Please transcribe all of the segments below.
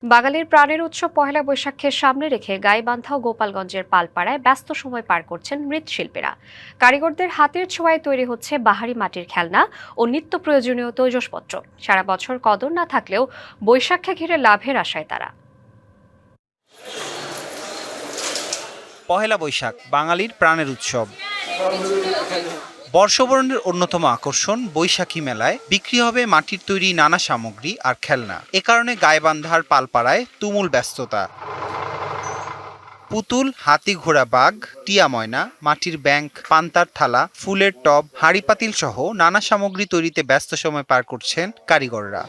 বাঙালির প্রাণের উৎসব পহেলা বৈশাখকে সামনে রেখে গাইবান্ধা ও গোপালগঞ্জের পালপাড়ায় ব্যস্ত সময় পার করছেন মৃৎশিল্পীরা। কারিগরদের হাতের ছোঁয়ায় তৈরি হচ্ছে বাহারি মাটির খেলনা ও নিত্য প্রয়োজনীয় তৈজসপত্র। সারা বছর কদর না থাকলেও বৈশাখকে ঘিরে লাভের আশায় তারা। পহেলা বৈশাখ বাঙালির প্রাণের উৎসব। বর্ষবরণের অন্যতম আকর্ষণ বৈশাখী মেলায় বিক্রি হবে মাটির তৈরি নানা সামগ্রী আর খেলনা। এ কারণে গাইবান্ধার পালপাড়ায় তুমুল ব্যস্ততা। পুতুল, হাতি, ঘোড়া, বাঘ, টিয়া ময়না, মাটির ব্যাংক, পান্তার থালা, ফুলের টব, হাঁড়ি পাতিল সহ নানা সামগ্রী তৈরিতে ব্যস্ত সময় পার করছেন কারিগররা।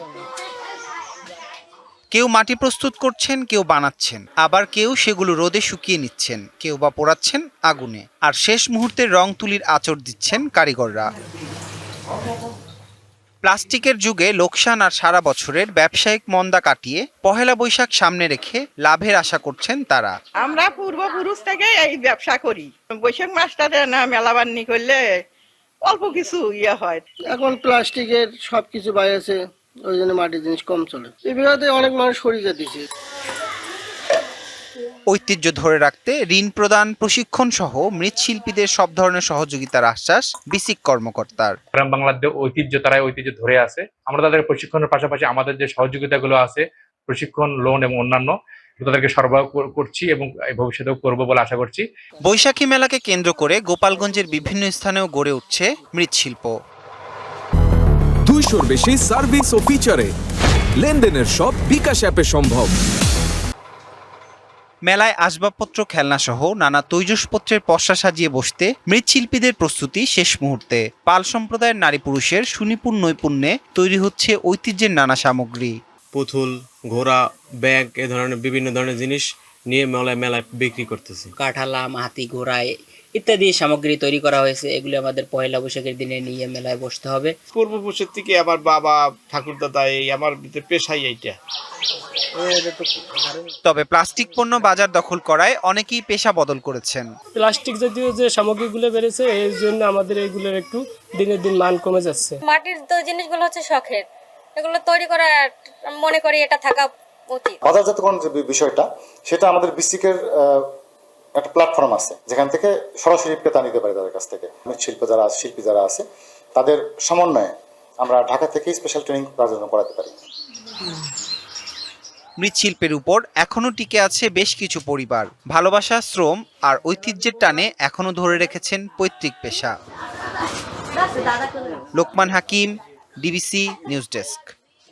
কেউ মাটি প্রস্তুত করছেন, কেউ বানাচ্ছেন, আবার কেউ সেগুলো রোদে শুকিয়ে নিচ্ছেন, কেউ বা পোড়াচ্ছেন আগুনে, আর শেষ মুহূর্তে রং তুলির আঁচড় দিচ্ছেন কারিগররা। প্লাস্টিকের যুগে লোকসান আর সারা বছরের ব্যবসায়িক মন্দা কাটিয়ে পহেলা বৈশাখ সামনে রেখে লাভের আশা করছেন তারা। আমরা পূর্বপুরুষ থেকে এই ব্যবসা করি। বৈশাখ মাসটাতে না মেলা বান্নি করলে অল্প কিছু হয়। এখন প্লাস্টিকের সবকিছু বাইরেছে, ওই জন্য মাটির জিনিস কম চলে। এই বিভাগে অনেক মানুষ সরিয়ে দিচ্ছে। ঐতিহ্য ধরে রাখতে ঋণ প্রদান, প্রশিক্ষণ সহ মৃৎশিল্পীদের সব ধরনের সহযোগিতার আশ্বাস বিসিক কর্মকর্তার। গ্রাম বাংলার ঐতিহ্য, তারা ঐতিহ্য ধরে আছে। আমরা তাদের প্রশিক্ষণের পাশাপাশি আমাদের যে সহযোগিতাগুলো আছে, প্রশিক্ষণ, লোন এবং অন্যান্য, তাদেরকে সরবরাহ করছি এবং ভবিষ্যতেও করবো বলে আশা করছি। বৈশাখী মেলাকে কেন্দ্র করে গোপালগঞ্জের বিভিন্ন স্থানেও গড়ে উঠছে মৃৎশিল্প। 200-র বেশি সার্ভিস ও ফিচারে লেনদেনের সব বিকাশ অ্যাপে সম্ভব। মেলায় আসবাবপত্র, খেলনা সহ নানা তৈজসপত্রের পসরা সাজিয়ে বসতে মৃৎশিল্পীদের প্রস্তুতি শেষ মুহূর্তে। পাল সম্প্রদায়ের নারী পুরুষের সুনিপুণ নৈপুণ্যে তৈরি হচ্ছে ঐতিহ্যের নানা সামগ্রী। পুতুল, ঘোড়া, ব্যাগ, এ ধরনের বিভিন্ন ধরনের জিনিস নিয়ে মেলায় বিক্রি করতেছি। কাঠালাম, হাতি, ঘোড়া ইত্যাদি সামগ্রী তৈরি করা হয়েছে। এগুলি আমাদের পয়লা বৈশাখের দিনে নিয়ে মেলায় বসতে হবে। পূর্বপুরুষের থেকে আমার বাবা, ঠাকুরদাদা, এই আমার পেশাই এইটা। তবে প্লাস্টিক পণ্য বাজার দখল করায় অনেকেই পেশা বদল করেছেন। প্লাস্টিক জাতীয় যে সামগ্রীগুলো বেড়েছে, এর জন্য আমাদের এইগুলোর একটু দিনের দিন মান কমে যাচ্ছে। মাটির জিনিসগুলো হচ্ছে শখের, এগুলো তৈরি করা মনে করি এটা থাকা উচিত। বাজারজাতকরণ যে বিষয়টা, সেটা আমাদের বিসিকের একটা প্ল্যাটফর্ম আছে, যেখান থেকে সরাসরি ক্রেতা নিতে পারে তাদের কাছ থেকে। শিল্পী যারা আছে তাদের সমন্বয়ে আমরা ঢাকা থেকেই স্পেশাল ট্রেনিং করাতে পারি। মৃৎশিল্পের উপর এখনো টিকে আছে বেশ কিছু পরিবার। ভালোবাসা, শ্রম আর ঐতিহ্যের টানে এখনো ধরে রেখেছেন পৈতৃক পেশা। লোকমান হাকিম, ডিবিসি নিউজ ডেস্ক।